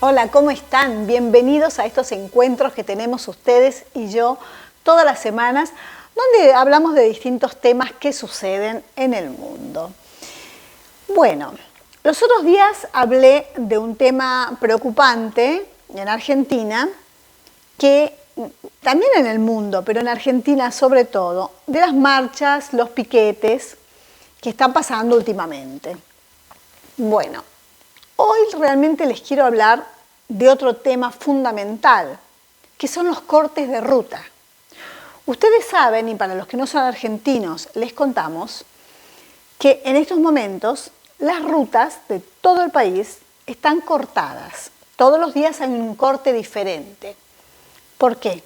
Hola, ¿cómo están? Bienvenidos a estos encuentros que tenemos ustedes y yo todas las semanas, donde hablamos de distintos temas que suceden en el mundo. Bueno, los otros días hablé de un tema preocupante en Argentina, que también en el mundo, pero en Argentina sobre todo, de las marchas, los piquetes que están pasando últimamente. Bueno, hoy realmente les quiero hablar de otro tema fundamental, que son los cortes de ruta. Ustedes saben, y para los que no son argentinos les contamos, que en estos momentos las rutas de todo el país están cortadas. Todos los días hay un corte diferente. ¿Por qué?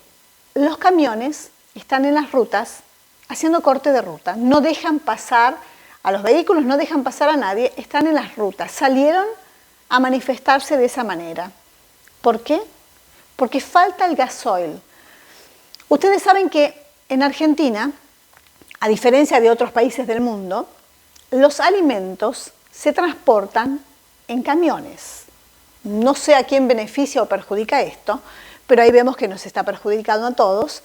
Los camiones están en las rutas haciendo corte de ruta. No dejan pasar a los vehículos, no dejan pasar a nadie, están en las rutas. Salieron a manifestarse de esa manera. ¿Por qué? Porque falta el gasoil. Ustedes saben que en Argentina, a diferencia de otros países del mundo, los alimentos se transportan en camiones. No sé a quién beneficia o perjudica esto, pero ahí vemos que nos está perjudicando a todos.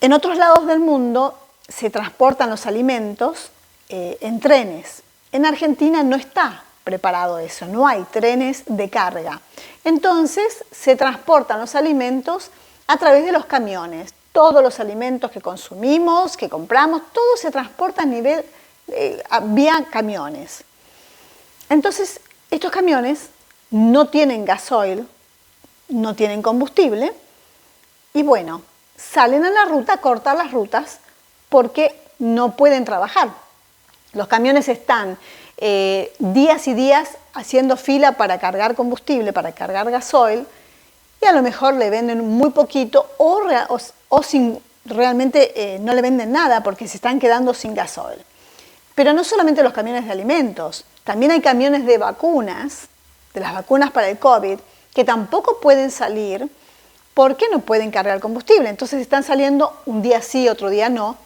En otros lados del mundo se transportan los alimentos en trenes. En Argentina no está preparado eso, no hay trenes de carga. Entonces se transportan los alimentos a través de los camiones. Todos los alimentos que consumimos, que compramos, todo se transporta vía camiones. Entonces estos camiones no tienen gasoil, no tienen combustible y bueno, salen a la ruta a cortar las rutas porque no pueden trabajar. Los camiones están días y días haciendo fila para cargar combustible, para cargar gasoil, y a lo mejor le venden muy poquito o realmente no le venden nada porque se están quedando sin gasoil. Pero no solamente los camiones de alimentos, también hay camiones de vacunas, de las vacunas para el COVID, que tampoco pueden salir porque no pueden cargar combustible. Entonces están saliendo un día sí, otro día no.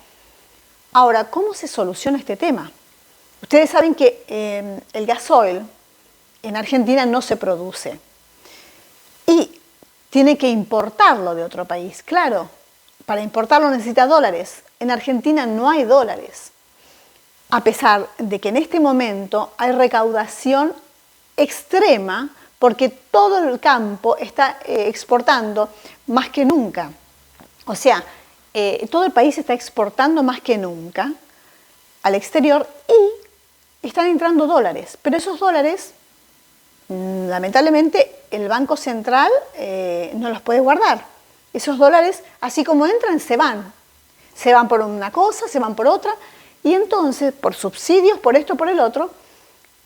Ahora, ¿cómo se soluciona este tema? Ustedes saben que el gasoil en Argentina no se produce y tiene que importarlo de otro país. Claro, para importarlo necesita dólares. En Argentina no hay dólares, a pesar de que en este momento hay recaudación extrema porque todo el campo está exportando más que nunca. O sea, todo el país está exportando más que nunca al exterior y están entrando dólares, pero esos dólares, lamentablemente, el Banco Central no los puede guardar. Esos dólares, así como entran, se van. Se van por una cosa, se van por otra, y entonces, por subsidios, por esto, por el otro,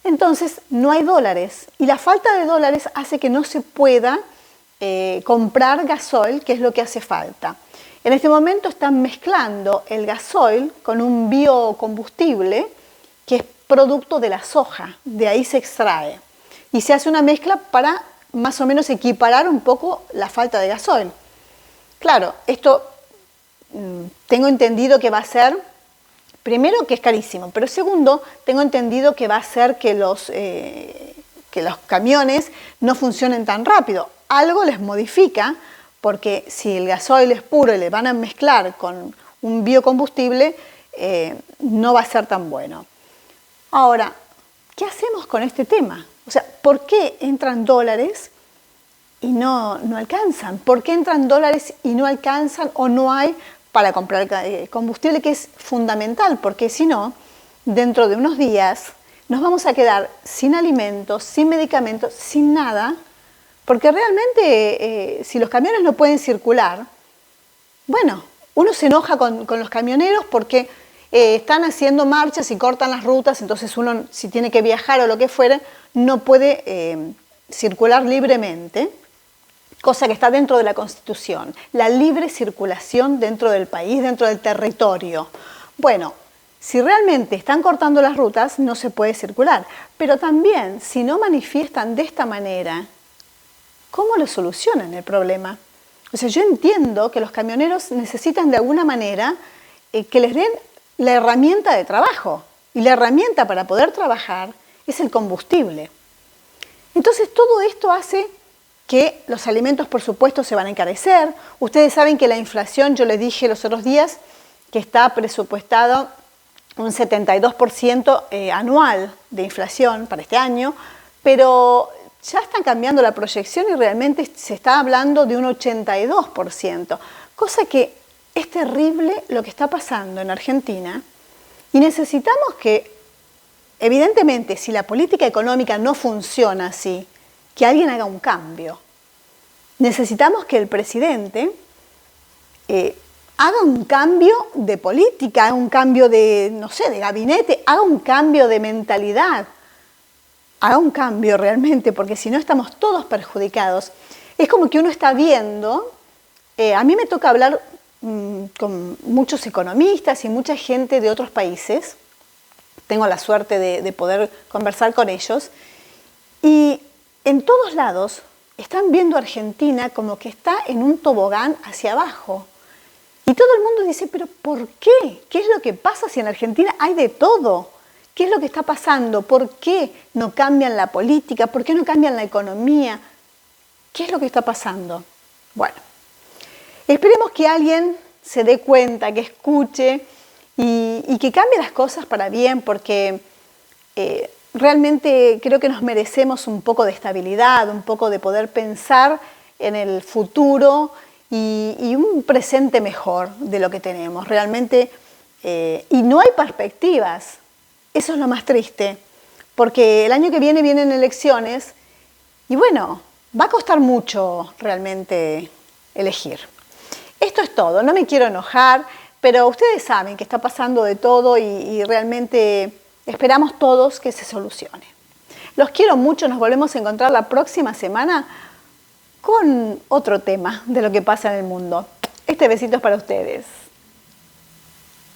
entonces no hay dólares. Y la falta de dólares hace que no se pueda comprar gasoil, que es lo que hace falta. En este momento están mezclando el gasoil con un biocombustible, que es producto de la soja, de ahí se extrae. Y se hace una mezcla para más o menos equiparar un poco la falta de gasoil. Claro, esto tengo entendido que va a ser, primero que es carísimo, pero segundo, tengo entendido que va a hacer que los camiones no funcionen tan rápido. Algo les modifica, porque si el gasoil es puro y le van a mezclar con un biocombustible, no va a ser tan bueno. Ahora, ¿qué hacemos con este tema? O sea, ¿por qué entran dólares y no alcanzan? ¿Por qué entran dólares y no alcanzan o no hay para comprar combustible, que es fundamental? Porque si no, dentro de unos días nos vamos a quedar sin alimentos, sin medicamentos, sin nada, porque realmente si los camiones no pueden circular, bueno, uno se enoja con los camioneros porque están haciendo marchas y cortan las rutas, entonces uno, si tiene que viajar o lo que fuera, no puede circular libremente, cosa que está dentro de la Constitución, la libre circulación dentro del país, dentro del territorio. Bueno, si realmente están cortando las rutas, no se puede circular, pero también, si no manifiestan de esta manera, ¿cómo lo solucionan el problema? O sea, yo entiendo que los camioneros necesitan de alguna manera que les den la herramienta de trabajo, y la herramienta para poder trabajar es el combustible. Entonces todo esto hace que los alimentos, por supuesto, se van a encarecer. Ustedes saben que la inflación, yo les dije los otros días, que está presupuestado un 72% anual de inflación para este año, pero ya están cambiando la proyección y realmente se está hablando de un 82%, cosa que es terrible lo que está pasando en Argentina y necesitamos que, evidentemente, si la política económica no funciona así, que alguien haga un cambio. Necesitamos que el presidente haga un cambio de política, haga un cambio de, no sé, de gabinete, haga un cambio de mentalidad, haga un cambio realmente, porque si no estamos todos perjudicados. Es como que uno está viendo, a mí me toca hablar con muchos economistas y mucha gente de otros países, tengo la suerte de poder conversar con ellos, y en todos lados están viendo a Argentina como que está en un tobogán hacia abajo. Y todo el mundo dice, pero ¿por qué? ¿Qué es lo que pasa si en Argentina hay de todo? ¿Qué es lo que está pasando? ¿Por qué no cambian la política? ¿Por qué no cambian la economía? ¿Qué es lo que está pasando? Bueno, esperemos que alguien se dé cuenta, que escuche y que cambie las cosas para bien, porque realmente creo que nos merecemos un poco de estabilidad, un poco de poder pensar en el futuro y un presente mejor de lo que tenemos. Realmente, y no hay perspectivas. Eso es lo más triste, porque el año que viene vienen elecciones y bueno, va a costar mucho realmente elegir. Esto es todo, no me quiero enojar, pero ustedes saben que está pasando de todo y realmente esperamos todos que se solucione. Los quiero mucho, nos volvemos a encontrar la próxima semana con otro tema de lo que pasa en el mundo. Este besito es para ustedes.